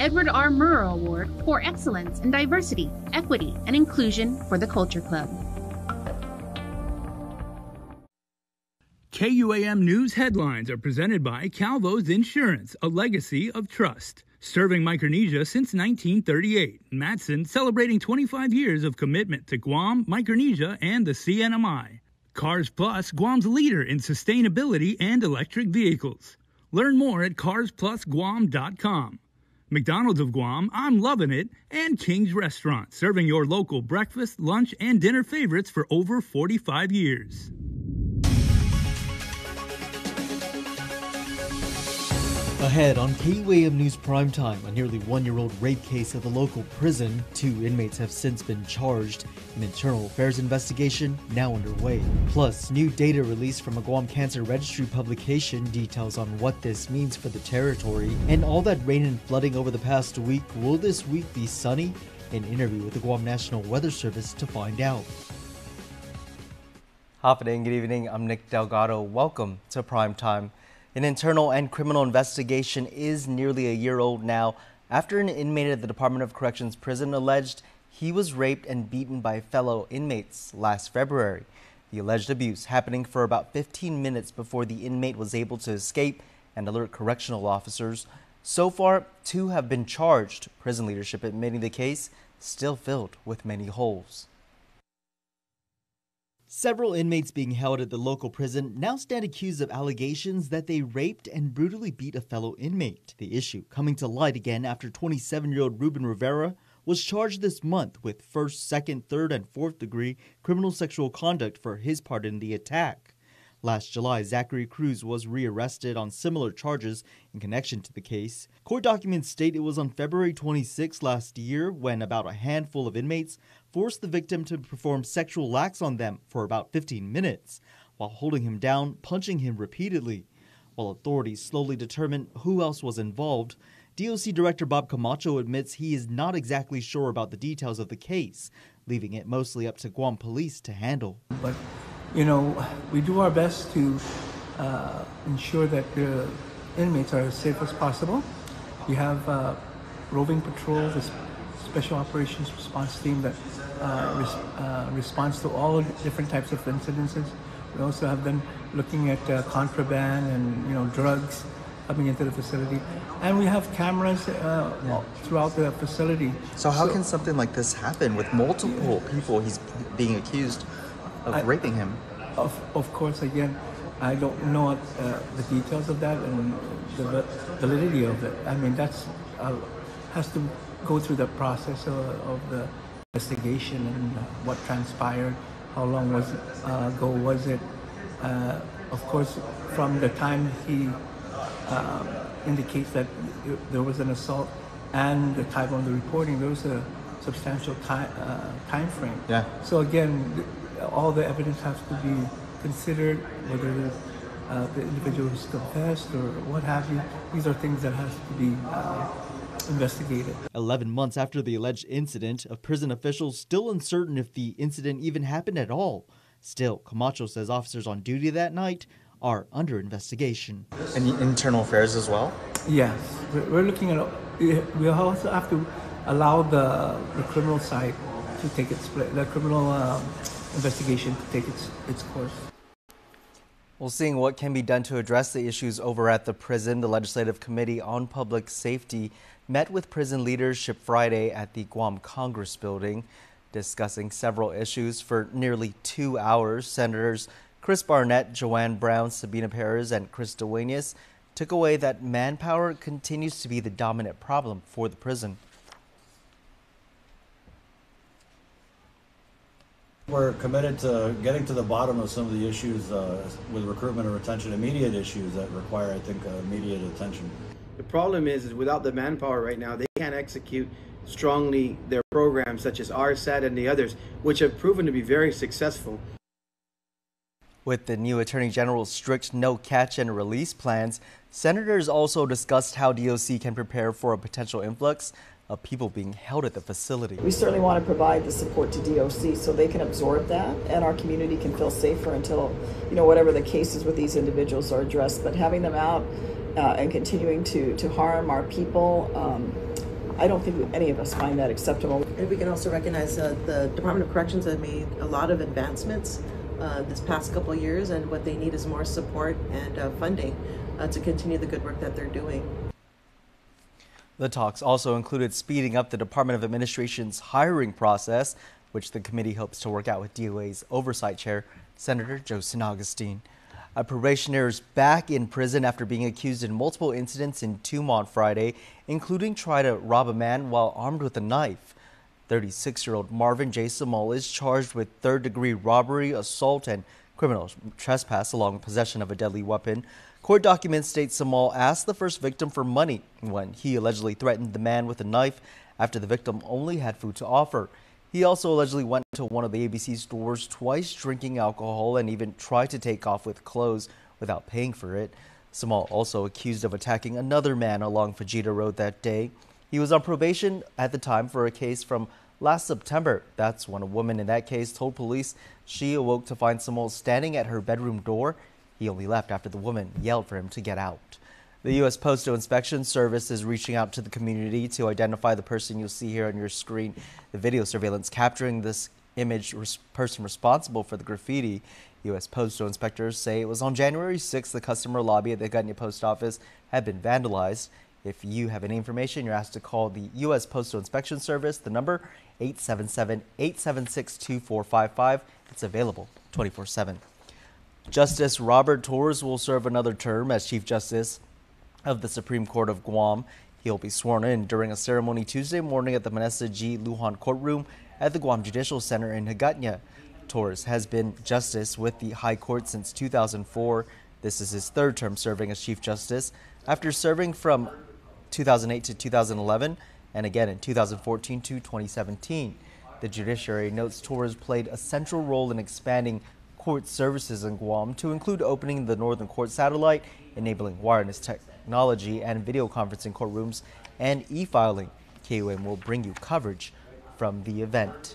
Edward R. Murrow Award for Excellence in Diversity, Equity, and Inclusion for the Culture Club. KUAM News headlines are presented by Calvo's Insurance, a legacy of trust. Serving Micronesia since 1938, Matson celebrating 25 years of commitment to Guam, Micronesia, and the CNMI. Cars Plus, Guam's leader in sustainability and electric vehicles. Learn more at carsplusguam.com. McDonald's of Guam, I'm loving it, and King's Restaurant, serving your local breakfast, lunch, and dinner favorites for over 45 years. Ahead on KUAM News Primetime, a nearly one-year-old rape case at the local prison. 2 inmates have since been charged. An internal affairs investigation now underway. Plus, new data released from a Guam Cancer Registry publication details on what this means for the territory. And all that rain and flooding over the past week, will this week be sunny? An interview with the Guam National Weather Service to find out. Happening, good evening. I'm Nick Delgado. Welcome to Primetime. An internal and criminal investigation is nearly a year old now after an inmate at the Department of Corrections prison alleged he was raped and beaten by fellow inmates last February. The alleged abuse happening for about 15 minutes before the inmate was able to escape and alert correctional officers. So far, 2 have been charged. Prison leadership admitting the case still filled with many holes. Several inmates being held at the local prison now stand accused of allegations that they raped and brutally beat a fellow inmate. The issue coming to light again after 27-year-old Ruben Rivera was charged this month with first, second, third, and fourth degree criminal sexual conduct for his part in the attack. Last July, Zachary Cruz was rearrested on similar charges in connection to the case. Court documents state it was on February 26 last year when about a handful of inmates forced the victim to perform sexual acts on them for about 15 minutes, while holding him down, punching him repeatedly. While authorities slowly determine who else was involved, DOC Director Bob Camacho admits he is not exactly sure about the details of the case, leaving it mostly up to Guam police to handle. But you know, we do our best to ensure that the inmates are as safe as possible. We have roving patrol, the Special Operations Response Team that responds to all different types of incidences. We also have them looking at contraband and drugs coming into the facility, and we have cameras throughout the facility. So how can something like this happen with multiple people he's being accused of raping him? Of course, again, I don't know the details of that and the validity of it. I mean, that's has to go through the process of the investigation and what transpired, how long ago was it. Of course, from the time he indicates that there was an assault and the time of the reporting, there was a substantial time frame. Yeah. So again, all the evidence has to be considered, whether the individual is confessed or what have you. These are things that has to be investigated. 11 months after the alleged incident, prison officials still uncertain if the incident even happened at all. Still, Camacho says officers on duty that night are under investigation. And internal affairs as well? Yes, we're looking at. We also have to allow the criminal side to take the criminal investigation to take its course. Well, seeing what can be done to address the issues over at the prison, the Legislative Committee on Public Safety met with prison leadership Friday at the Guam Congress building, discussing several issues for nearly 2 hours. Senators Chris Barnett, Joanne Brown, Sabina Perez, and Chris Duenas took away that manpower continues to be the dominant problem for the prison. We're committed to getting to the bottom of some of the issues with recruitment and retention, immediate issues that require, I think, immediate attention. The problem is without the manpower right now, they can't execute strongly their programs such as RSAT and the others, which have proven to be very successful. With the new Attorney General's strict no catch and release plans, senators also discussed how DOC can prepare for a potential influx of people being held at the facility. We certainly want to provide the support to DOC so they can absorb that and our community can feel safer until, whatever the cases with these individuals are addressed. But having them out and continuing to harm our people I don't think any of us find that acceptable. And we can also recognize the Department of Corrections has made a lot of advancements this past couple of years, and what they need is more support and funding to continue the good work that they're doing. The talks also included speeding up the Department of Administration's hiring process, which the committee hopes to work out with DOA's Oversight Chair, Senator Joe San Agustin. A probationer is back in prison after being accused in multiple incidents in Tumon Friday, including trying to rob a man while armed with a knife. 36-year-old Marvin J. Samal is charged with third-degree robbery, assault, and criminal trespass, along with possession of a deadly weapon. Court documents state Samal asked the first victim for money when he allegedly threatened the man with a knife after the victim only had food to offer. He also allegedly went to one of the ABC stores twice, drinking alcohol, and even tried to take off with clothes without paying for it. Samal also accused of attacking another man along Fajita Road that day. He was on probation at the time for a case from last September. That's when a woman in that case told police she awoke to find Samal standing at her bedroom door. He only left after the woman yelled for him to get out. The U.S. Postal Inspection Service is reaching out to the community to identify the person you'll see here on your screen. The video surveillance capturing this image person responsible for the graffiti. U.S. Postal inspectors say it was on January 6th the customer lobby at the Ganya Post Office had been vandalized. If you have any information, you're asked to call the U.S. Postal Inspection Service. The number 877-876-2455. It's available 24/7. Justice Robert Torres will serve another term as Chief Justice of the Supreme Court of Guam. He'll be sworn in during a ceremony Tuesday morning at the Manessa G. Lujan Courtroom at the Guam Judicial Center in Hagåtña. Torres has been justice with the High Court since 2004. This is his third term serving as Chief Justice, after serving from 2008 to 2011 and again in 2014 to 2017. The judiciary notes Torres played a central role in expanding court services in Guam to include opening the Northern Court satellite, enabling wireless technology and video conferencing courtrooms, and e-filing. KUM will bring you coverage from the event.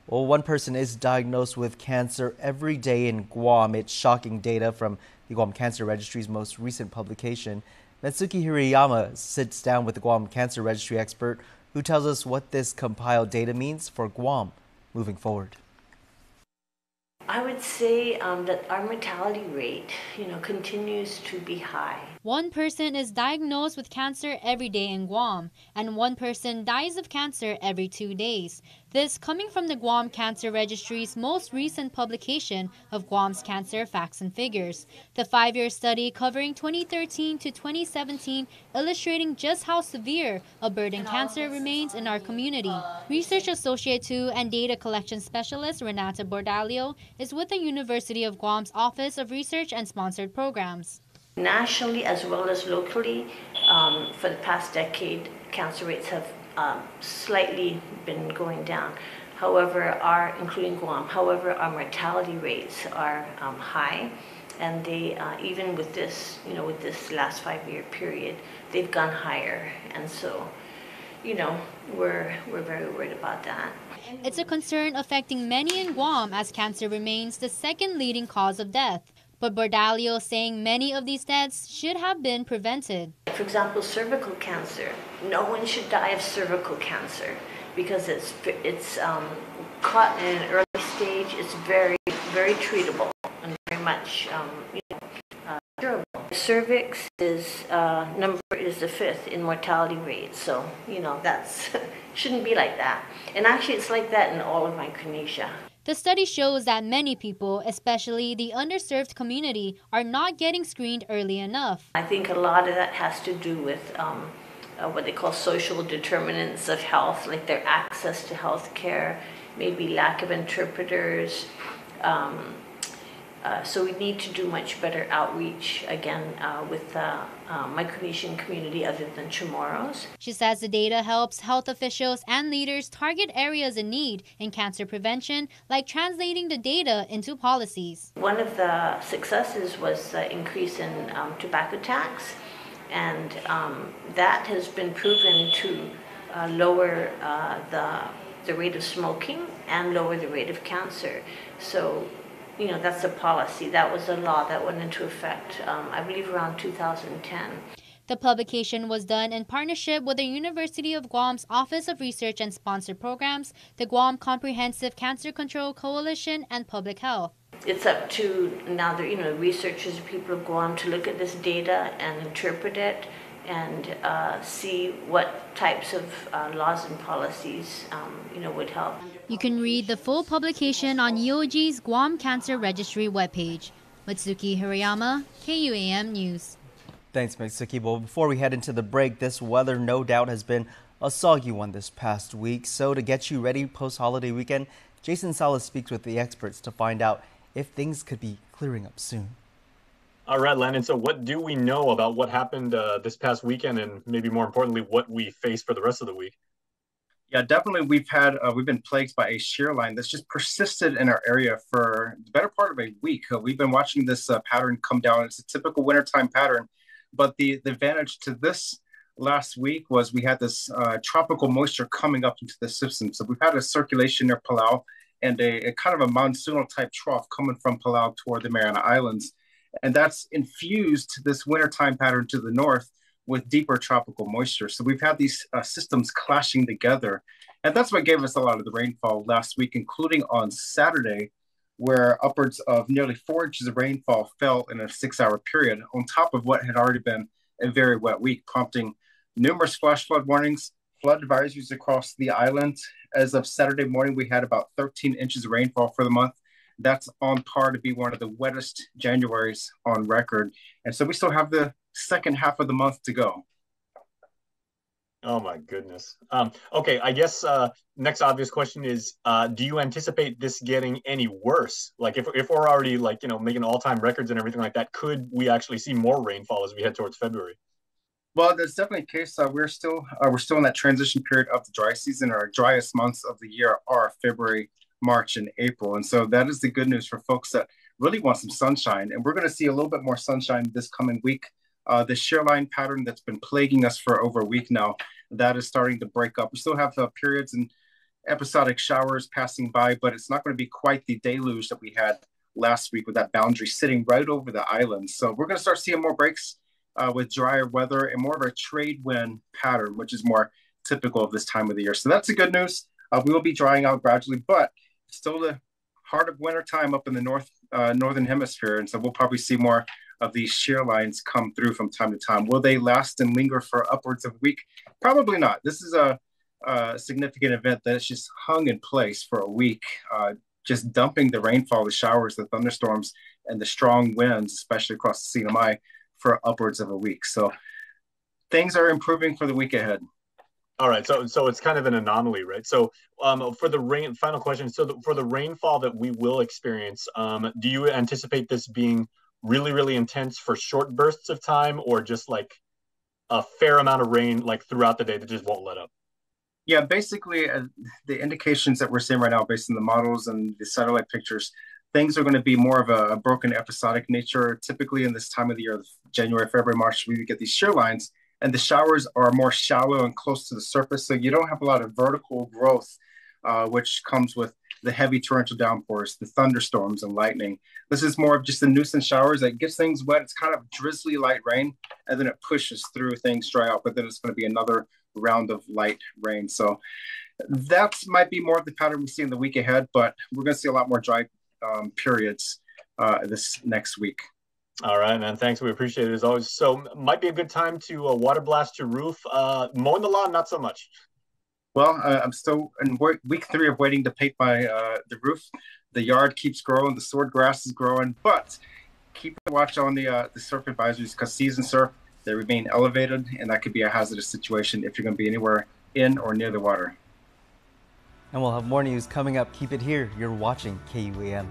Well, one person is diagnosed with cancer every day in Guam. It's shocking data from the Guam Cancer Registry's most recent publication. Natsuki Hirayama sits down with the Guam Cancer Registry expert who tells us what this compiled data means for Guam moving forward. I would say that our mortality rate, continues to be high. One person is diagnosed with cancer every day in Guam, and one person dies of cancer every 2 days. This coming from the Guam Cancer Registry's most recent publication of Guam's cancer facts and figures. The 5-year study covering 2013 to 2017 illustrating just how severe a burden cancer remains in our community. Research Associate 2 and Data Collection Specialist Renata Bordalio is with the University of Guam's Office of Research and Sponsored Programs. Nationally as well as locally, for the past decade, cancer rates have slightly been going down. However, including Guam, our mortality rates are high, and they even with this, with this last 5-year period, they've gone higher, and so, we're very worried about that. It's a concern affecting many in Guam as cancer remains the second leading cause of death. But Bordalio saying many of these deaths should have been prevented. For example, cervical cancer. No one should die of cervical cancer because it's caught in an early stage. It's very, very treatable and very much curable. Cervix is the 5th in mortality rate, so that's shouldn't be like that. And actually, it's like that in all of Micronesia. The study shows that many people, especially the underserved community, are not getting screened early enough. I think a lot of that has to do with what they call social determinants of health, like their access to health care, maybe lack of interpreters. So we need to do much better outreach, again, with the Micronesian community other than Chamorros. She says the data helps health officials and leaders target areas in need in cancer prevention, like translating the data into policies. One of the successes was the increase in tobacco tax, and that has been proven to lower the rate of smoking and lower the rate of cancer. So that's a policy. That was a law that went into effect, I believe, around 2010. The publication was done in partnership with the University of Guam's Office of Research and Sponsored Programs, the Guam Comprehensive Cancer Control Coalition, and Public Health. It's up to now the researchers, people of Guam, to look at this data and interpret it and see what types of laws and policies would help. You can read the full publication on UOG's Guam Cancer Registry webpage. Mitsuki Hirayama, KUAM News. Thanks, Mitsuki. Well, before we head into the break, this weather no doubt has been a soggy one this past week. So to get you ready post-holiday weekend, Jason Salas speaks with the experts to find out if things could be clearing up soon. All right, Landon. So what do we know about what happened this past weekend, and maybe more importantly, what we face for the rest of the week? Yeah, definitely. We've been plagued by a shear line that's just persisted in our area for the better part of a week. We've been watching this pattern come down. It's a typical wintertime pattern. But the advantage to this last week was we had this tropical moisture coming up into the system. So we've had a circulation near Palau and a kind of a monsoonal type trough coming from Palau toward the Mariana Islands. And that's infused this wintertime pattern to the north with deeper tropical moisture. So we've had these systems clashing together. And that's what gave us a lot of the rainfall last week, including on Saturday, where upwards of nearly 4 inches of rainfall fell in a 6-hour period on top of what had already been a very wet week, prompting numerous flash flood warnings, flood advisories across the island. As of Saturday morning, we had about 13 inches of rainfall for the month. That's on par to be one of the wettest Januaries on record. And so we still have the second half of the month to go. Oh my goodness. Okay, I guess next obvious question is, do you anticipate this getting any worse? Like if we're already making all-time records and everything like that, could we actually see more rainfall as we head towards February? Well, that's definitely the case. We're still in that transition period of the dry season. Our driest months of the year are February, March, and April. And so that is the good news for folks that really want some sunshine. And we're going to see a little bit more sunshine this coming week. The shear line pattern that's been plaguing us for over a week now, that is starting to break up. We still have periods and episodic showers passing by, but it's not going to be quite the deluge that we had last week with that boundary sitting right over the island. So we're going to start seeing more breaks with drier weather and more of a trade wind pattern, which is more typical of this time of the year. So that's the good news. We will be drying out gradually, but still the heart of winter time up in the northern hemisphere. And so we'll probably see more of these shear lines come through from time to time. Will they last and linger for upwards of a week? Probably not. This is a significant event that's just hung in place for a week, just dumping the rainfall, the showers, the thunderstorms, and the strong winds, especially across the CNMI, for upwards of a week. So things are improving for the week ahead. All right, so it's kind of an anomaly, right? So for the rain, final question. So for the rainfall that we will experience, do you anticipate this being really, really intense for short bursts of time, or just like a fair amount of rain like throughout the day that just won't let up? Yeah, basically the indications that we're seeing right now based on the models and the satellite pictures, things are going to be more of a broken episodic nature. Typically in this time of the year, January, February, March, we get these shear lines, and the showers are more shallow and close to the surface. So you don't have a lot of vertical growth, which comes with the heavy torrential downpours, the thunderstorms and lightning. This is more of just the nuisance showers that gets things wet. It's kind of drizzly light rain, and then it pushes through, things dry out, but then it's going to be another round of light rain. So that might be more of the pattern we see in the week ahead, but we're going to see a lot more dry periods this next week. All right, man. Thanks. We appreciate it as always. So might be a good time to water blast your roof. Mowing the lawn, not so much. Well, I'm still in week 3 of waiting to paint my the roof. The yard keeps growing, the sword grass is growing, but keep a watch on the surf advisories, because season surf, they remain elevated, and that could be a hazardous situation if you're going to be anywhere in or near the water. And we'll have more news coming up. Keep it here. You're watching KUAM.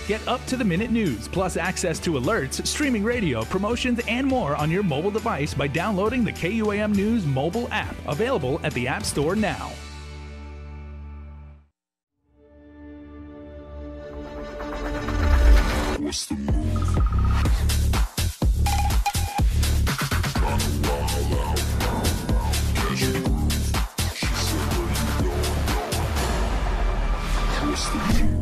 Get up-to-the-minute news, plus access to alerts, streaming radio, promotions, and more on your mobile device by downloading the KUAM News mobile app, available at the App Store now. What's the move? What's the move?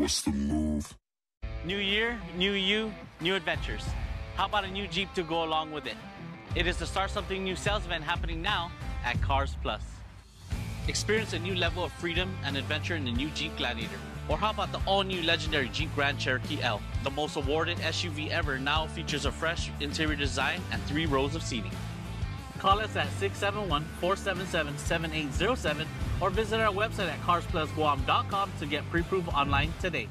What's the move? New year, new you, new adventures. How about a new Jeep to go along with it? It is the Start Something New sales event happening now at Cars Plus. Experience a new level of freedom and adventure in the new Jeep Gladiator. Or how about the all-new legendary Jeep Grand Cherokee L? The most awarded SUV ever now features a fresh interior design and 3 rows of seating. Call us at 671-477-7807 or visit our website at carsplusguam.com to get pre-approved online today.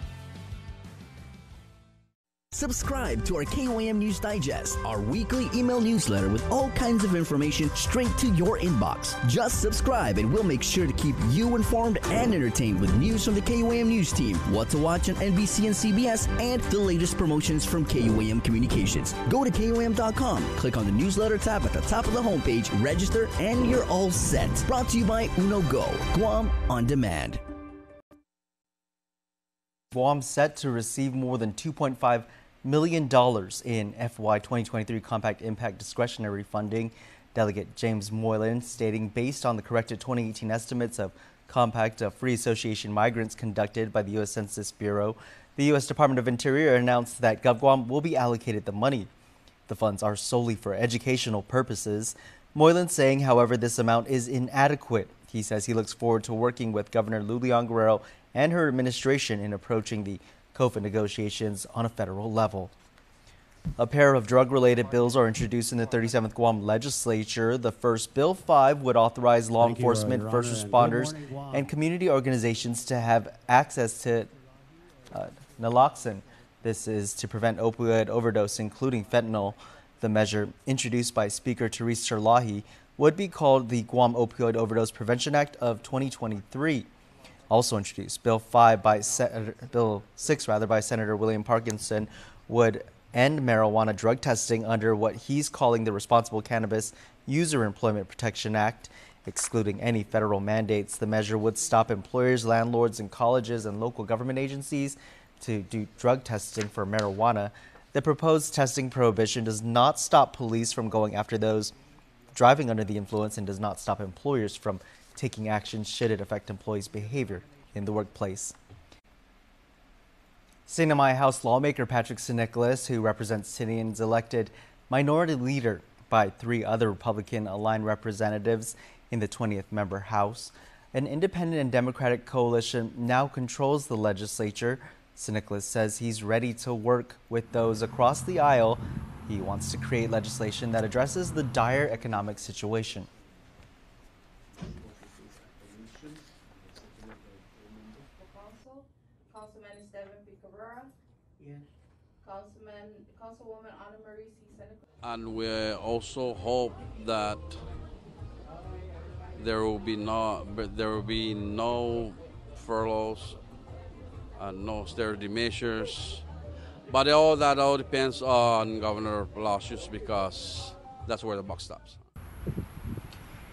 Subscribe to our KOAM News Digest, our weekly email newsletter with all kinds of information straight to your inbox. Just subscribe and we'll make sure to keep you informed and entertained with news from the KOAM News team, what to watch on NBC and CBS, and the latest promotions from KOAM Communications. Go to KOAM.com, click on the newsletter tab at the top of the homepage, register, and you're all set. Brought to you by Uno Go, Guam on Demand. Guam set to receive more than $2.5 million in FY 2023 Compact Impact discretionary funding. Delegate James Moylan stating based on the corrected 2018 estimates of Compact Free Association migrants conducted by the U.S. Census Bureau, the U.S. Department of Interior announced that GovGuam will be allocated the money. The funds are solely for educational purposes. Moylan saying, however, this amount is inadequate. He says he looks forward to working with Governor Lulian Guerrero and her administration in approaching the COFA negotiations on a federal level. A pair of drug-related bills are introduced in the 37th Guam legislature. The first, Bill 5, would authorize law enforcement, first responders, and community organizations to have access to naloxone. This is to prevent opioid overdose, including fentanyl. The measure, introduced by Speaker Therese Terlahi, would be called the Guam Opioid Overdose Prevention Act of 2023. Also introduced, Bill 6 by Senator William Parkinson, would end marijuana drug testing under what he's calling the Responsible Cannabis User Employment Protection Act, excluding any federal mandates. The measure would stop employers, landlords, and colleges and local government agencies to do drug testing for marijuana. The proposed testing prohibition does not stop police from going after those driving under the influence and does not stop employers from taking action should it affect employees' behavior in the workplace. Sinamai House lawmaker Patrick Sinicolas, who represents Tinian's elected minority leader by 3 other Republican-aligned representatives in the 20th member House. An independent and Democratic coalition now controls the legislature. Sinicolas says he's ready to work with those across the aisle. He wants to create legislation that addresses the dire economic situation. Councilwoman Anna Marie C. Sinicolas. And we also hope that there will be no furloughs and no austerity measures. But all depends on Governor Palacios because that's where the buck stops.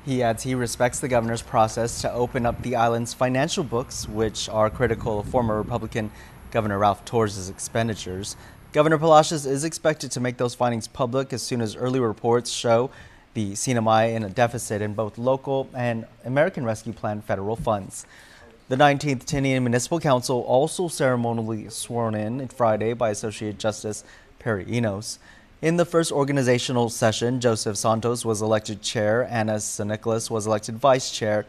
He adds he respects the governor's process to open up the island's financial books, which are critical of former Republican Governor Ralph Torres' expenditures. Governor Palacios is expected to make those findings public as soon as early reports show the Sinamai in a deficit in both local and American Rescue Plan federal funds. The 19th Tinian Municipal Council also ceremonially sworn in Friday by Associate Justice Perry Enos. In the first organizational session, Joseph Santos was elected chair, Anna Sinicolas was elected vice chair,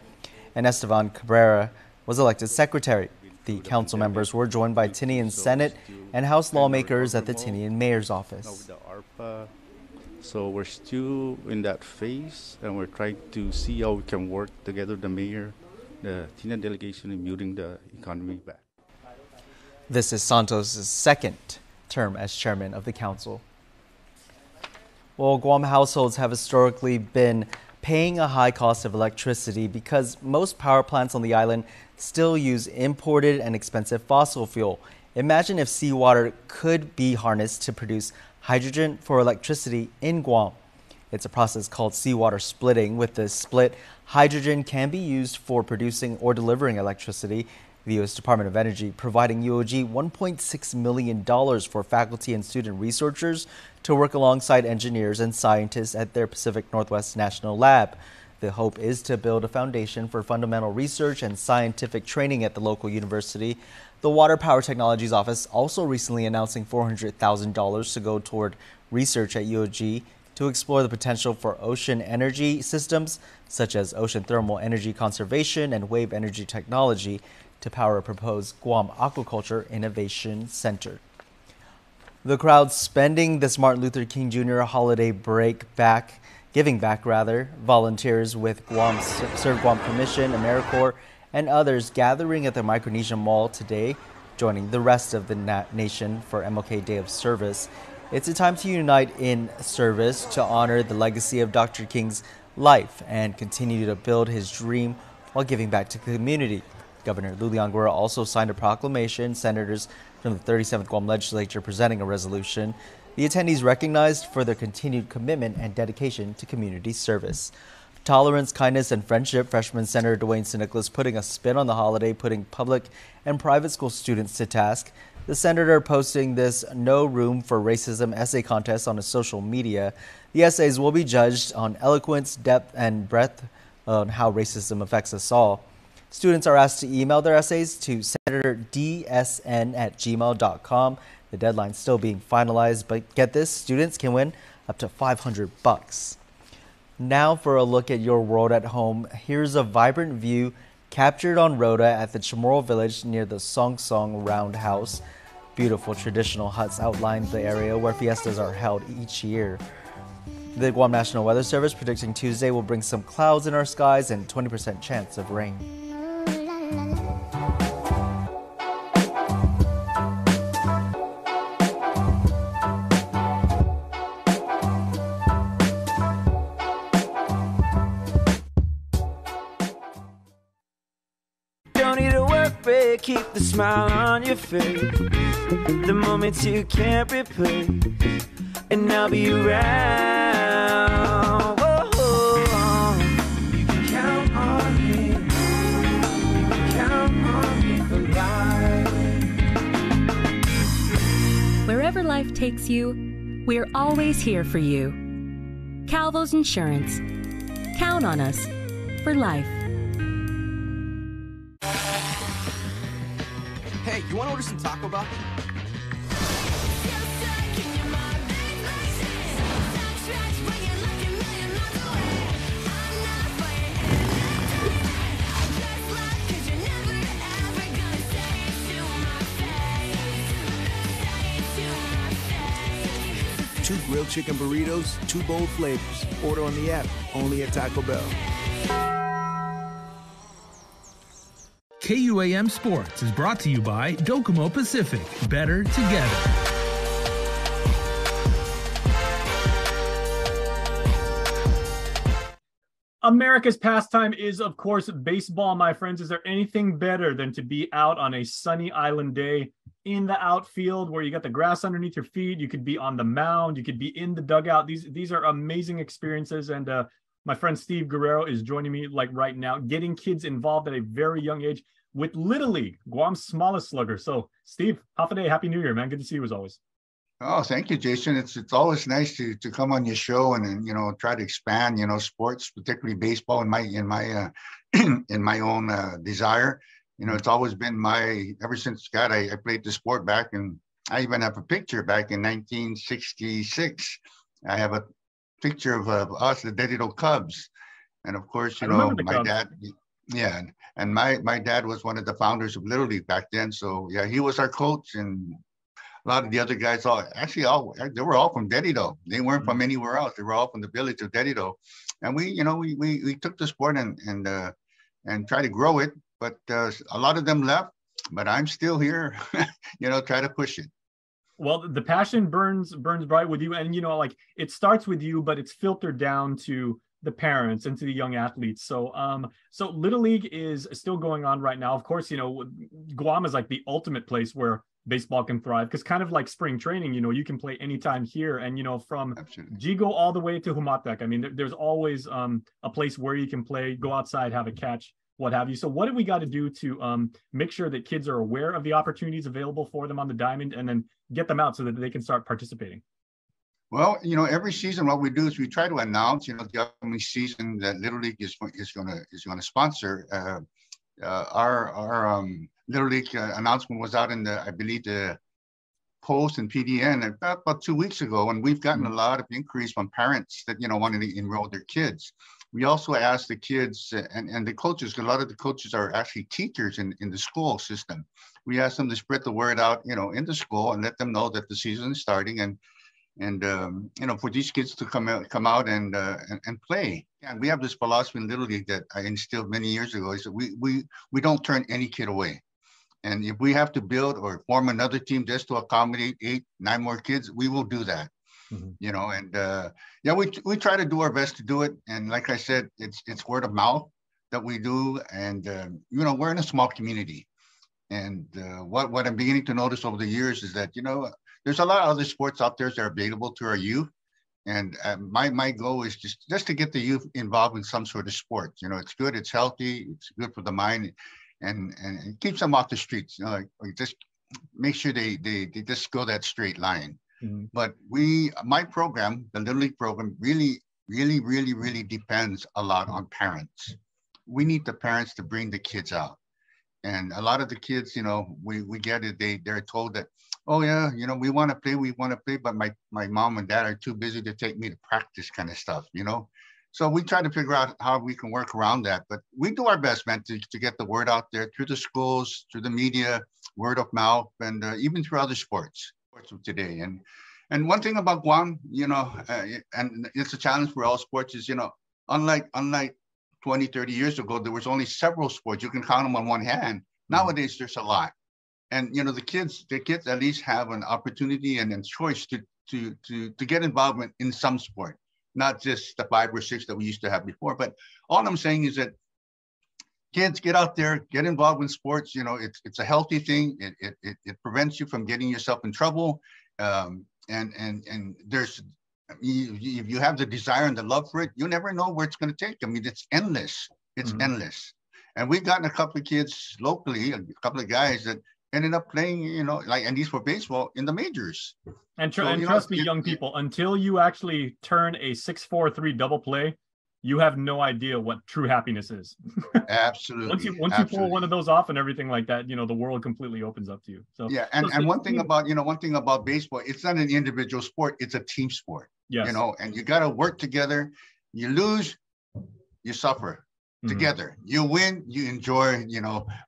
and Esteban Cabrera was elected secretary. The council members were joined by Tinian Senate and House lawmakers at the Tinian Mayor's office. So we're still in that phase, and we're trying to see how we can work together, the mayor, the Tinian delegation, in building the economy back. This is Santos' second term as chairman of the council. Well, Guam households have historically been paying a high cost of electricity because most power plants on the island still use imported and expensive fossil fuel. Imagine if seawater could be harnessed to produce hydrogen for electricity in Guam. It's a process called seawater splitting. With this split, hydrogen can be used for producing or delivering electricity. The U.S. Department of Energy providing UOG $1.6 million for faculty and student researchers to work alongside engineers and scientists at their Pacific Northwest National Lab. The hope is to build a foundation for fundamental research and scientific training at the local university. The Water Power Technologies Office also recently announcing $400,000 to go toward research at UOG to explore the potential for ocean energy systems, such as ocean thermal energy conservation and wave energy technology, to power a proposed Guam Aquaculture Innovation Center. The crowd spending this Martin Luther King Jr. holiday giving back, volunteers with Serve Guam Commission, AmeriCorps, and others gathering at the Micronesia Mall today, joining the rest of the nation for MLK Day of Service. It's a time to unite in service to honor the legacy of Dr. King's life and continue to build his dream while giving back to the community. Governor Lulian Guerra also signed a proclamation, senators from the 37th Guam Legislature presenting a resolution. The attendees recognized for their continued commitment and dedication to community service. Tolerance, kindness, and friendship, freshman Senator Dwayne St. Nicholas putting a spin on the holiday, putting public and private school students to task. The senator posting this No Room for Racism essay contest on his social media. The essays will be judged on eloquence, depth, and breadth on how racism affects us all. Students are asked to email their essays to senatordsn@gmail.com. The deadline's still being finalized, but get this, students can win up to $500. Now for a look at your world at home. Here's a vibrant view captured on Rota at the Chamorro Village near the Song Song Roundhouse. Beautiful traditional huts outline the area where fiestas are held each year. The Guam National Weather Service predicting Tuesday will bring some clouds in our skies and 20% chance of rain. Don't need to work, babe, keep the smile on your face. The moments you can't replace, and I'll be around. Whoa. You can count on me. You can count on me for life. Wherever life takes you, we're always here for you. Calvo's Insurance. Count on us for life. Hey, you want to order some Taco Bell? Two grilled chicken burritos, two bold flavors. Order on the app, only at Taco Bell. KUAM Sports is brought to you by Docomo Pacific. Better together. America's pastime is, of course, baseball, my friends. Is there anything better than to be out on a sunny island day in the outfield where you got the grass underneath your feet? You could be on the mound. You could be in the dugout. These are amazing experiences. And my friend Steve Guerrero is joining me like right now, getting kids involved at a very young age with Little League, Guam's smallest slugger. So, Steve, Hafa Happy New Year, man. Good to see you as always. Oh, thank you, Jason. It's always nice to come on your show and try to expand sports, particularly baseball in my in my own desire. It's always been ever since I played the sport back, and I even have a picture back in 1966. I have a picture of us, the Dedito Cubs, and of course my dad. Yeah, and my dad was one of the founders of Little League back then. So yeah, he was our coach, and a lot of the other guys, they were all from Dedito. They weren't from anywhere else. They were all from the village of Dedito. And we took the sport and tried to grow it. But a lot of them left. But I'm still here, try to push it. Well, the passion burns bright with you, and it starts with you, but it's filtered down to the parents and to the young athletes. So Little League is still going on right now. Of course, Guam is like the ultimate place where baseball can thrive, because kind of like spring training, you can play anytime here. And, from Jigo all the way to Humatek, I mean, there's always a place where you can play, go outside, have a catch, what have you. So what do we got to do to make sure that kids are aware of the opportunities available for them on the diamond and then get them out so that they can start participating? Well, every season what we do is we try to announce, the upcoming season that Little League is going to sponsor. Our Little League announcement was out in I believe the Post and PDN about 2 weeks ago, and we've gotten a lot of inquiries from parents that wanting to enroll their kids. We also asked the kids and the coaches, because a lot of the coaches are actually teachers in the school system. We asked them to spread the word out, in the school and let them know that the season is starting and for these kids to come out and play. And we have this philosophy in Little League that I instilled many years ago, is that we don't turn any kid away. And if we have to build or form another team just to accommodate 8, 9 more kids, we will do that. We try to do our best to do it. And like I said, it's word of mouth that we do. And, we're in a small community. And what I'm beginning to notice over the years is that, there's a lot of other sports out there that are available to our youth. And my goal is just to get the youth involved in some sort of sport. It's good, it's healthy, it's good for the mind, and it keeps them off the streets. Like just make sure they just go that straight line. But my program, the Little League program, really depends a lot on parents. We need the parents to bring the kids out. And a lot of the kids, we get it, they're told that, oh yeah, we want to play, but my mom and dad are too busy to take me to practice kind of stuff, So we try to figure out how we can work around that. But we do our best, man, to get the word out there through the schools, through the media, word of mouth, and even through other sports of today. And one thing about Guam, and it's a challenge for all sports is, unlike 20, 30 years ago, there was only several sports. You can count them on one hand. Nowadays, there's a lot. And, the kids at least have an opportunity and choice to get involvement in some sport, not just the 5 or 6 that we used to have before. But all I'm saying is that kids, get out there, get involved in sports. It's a healthy thing. It prevents you from getting yourself in trouble. And there's, if you have the desire and the love for it, you never know where it's going to take. I mean, it's endless. It's endless. And we've gotten a couple of kids locally, a couple of guys that ended up playing, and these for baseball in the majors. And trust me, young people, until you actually turn a 6-4-3 double play, you have no idea what true happiness is. Absolutely. Once you pull one of those off and everything like that, the world completely opens up to you. So yeah, and one thing about baseball, it's not an individual sport, it's a team sport. Yes. And you got to work together. You lose, you suffer together. You win, you enjoy,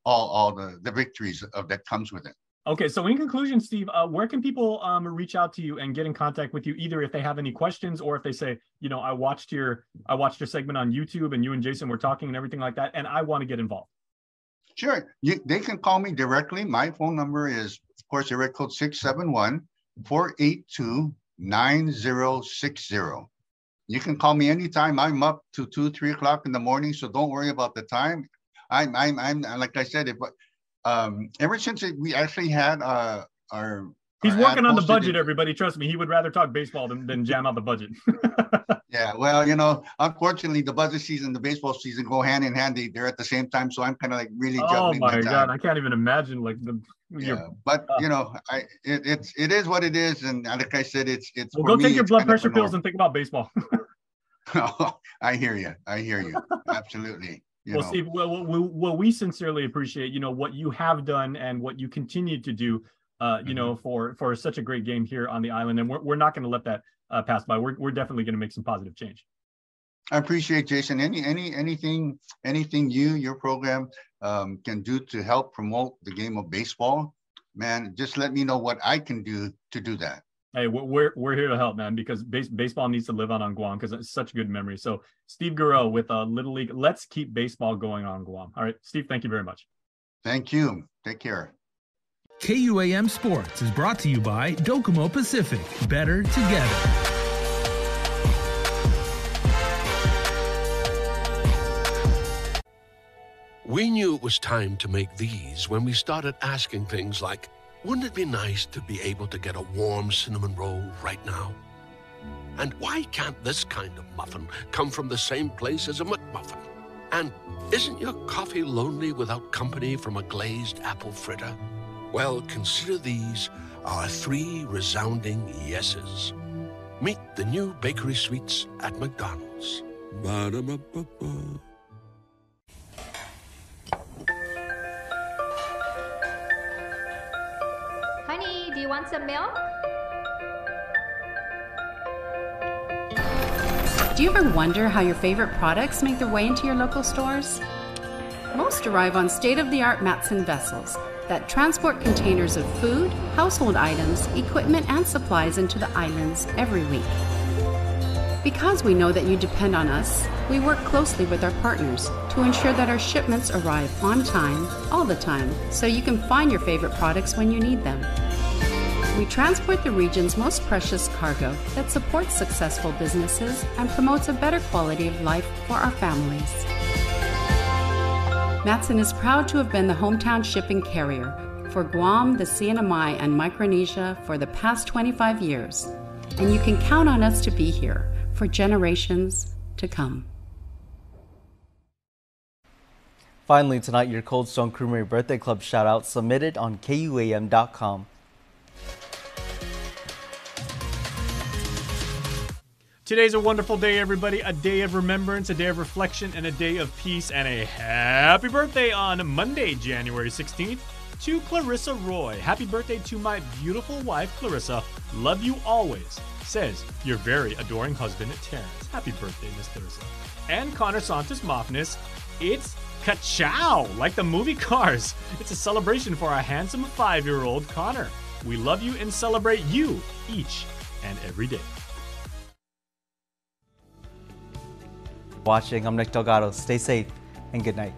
all the victories that comes with it. Okay, so in conclusion, Steve, where can people reach out to you and get in contact with you, either if they have any questions or if they say, I watched your segment on YouTube and you and Jason were talking and everything like that, and I want to get involved? Sure, they can call me directly. My phone number is, of course, area code 671-482-9060. You can call me anytime. I'm up to 2, 3 o'clock in the morning, so don't worry about the time. I'm like I said, ever since we actually had he's working on the budget, everybody. Trust me, he would rather talk baseball than jam out the budget. Yeah, well, unfortunately, the budget season, the baseball season go hand in hand. They're at the same time, so I'm kind of like really juggling. Oh my God, I can't even imagine but it is what it is, and like I said, it's. Well, go take your blood pressure pills and think about baseball. I hear you. Absolutely. Steve, we sincerely appreciate, what you have done and what you continue to do, for such a great game here on the island. And we're not going to let that pass by. We're definitely going to make some positive change. I appreciate, Jason. Anything your program can do to help promote the game of baseball, man, just let me know what I can do to do that. Hey, we're here to help, man, because baseball needs to live on Guam because it's such a good memory. So Steve Garreau with Little League. Let's keep baseball going on Guam. All right, Steve, thank you very much. Thank you. Take care. KUAM Sports is brought to you by Docomo Pacific. Better together. We knew it was time to make these when we started asking things like, wouldn't it be nice to be able to get a warm cinnamon roll right now? And why can't this kind of muffin come from the same place as a McMuffin? And isn't your coffee lonely without company from a glazed apple fritter? Well, consider these our 3 resounding yeses. Meet the new bakery sweets at McDonald's. Ba-da-ba-ba-ba. Honey, do you want some milk? Do you ever wonder how your favorite products make their way into your local stores? Most arrive on state-of-the-art Matson vessels that transport containers of food, household items, equipment, and supplies into the islands every week. Because we know that you depend on us, we work closely with our partners to ensure that our shipments arrive on time, all the time, so you can find your favorite products when you need them. We transport the region's most precious cargo that supports successful businesses and promotes a better quality of life for our families. Matson is proud to have been the hometown shipping carrier for Guam, the CNMI, and Micronesia for the past 25 years, and you can count on us to be here for generations to come. Finally, tonight, your Cold Stone Creamery Birthday Club shout-out submitted on KUAM.com. Today's a wonderful day, everybody. A day of remembrance, a day of reflection, and a day of peace. And a happy birthday on Monday, January 16th to Clarissa Roy. Happy birthday to my beautiful wife, Clarissa. Love you always, says your very adoring husband, Terrence. Happy birthday, Miss Clarissa. And Connor Santos Mofnis. It's Ka-chow, like the movie Cars. It's a celebration for our handsome 5-year-old Connor. We love you and celebrate you each and every day. Watching, I'm Nick Delgado. Stay safe and good night.